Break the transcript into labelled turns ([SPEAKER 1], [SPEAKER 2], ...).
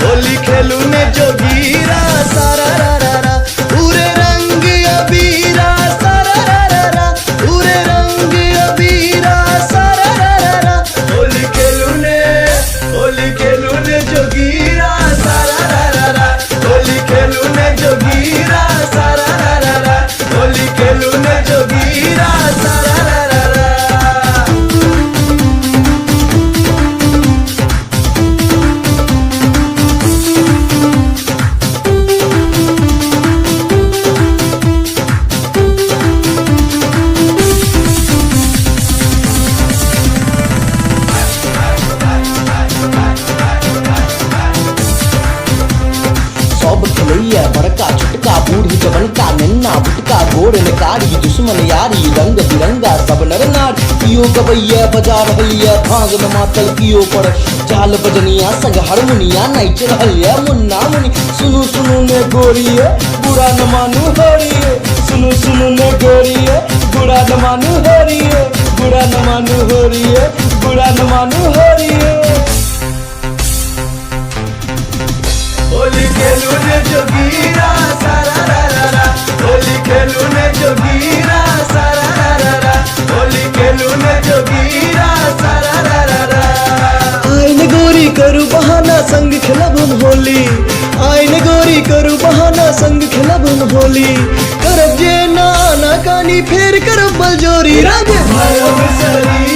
[SPEAKER 1] होली खेलू ने जोगीरा सारा रा रा रा पूरे रंग अबीरा सारा रा रा रा पूरे रंग अबीरा सारा रा रा रा होली खेलू ने जोगीरा सारा रा रा रा होली खेलू ने जोगीरा सारा रा रा रा होली खेलू ने जोगीरा सारा रा रा रा। सब खलैया बड़का छुटका बूढ़ी जवनका नन्ना बुटका गोर नकारी दुश्मन यारी रंग बिरंगा सब नर नार कियो गवैया बजा रहलिया भांग में मातल कियो पर चाल बजनिया संग हारमोनिया नाच रहलिया मुन्ना मुनी सुनु सुनु ने गोरिये बुरा न मानू होरिये सुनु सुनु ने गोरिये बुरा न मानू होरिये बुरा न मानू होरिये बुरा न मानू होरिये। होली खेलू ने जोगीरा सारा रा रा रा होली खेलू ने जोगीरा सारा रा रा रा होली खेलू ने जोगीरा सारा रा रा रा। आइन गोरी करू बहाना संग खेलब हम होली आइन गोरी करू बहाना संग खेलब हम होली करब जे ना कानी फेर करब बलजोरी रंग भरब सरी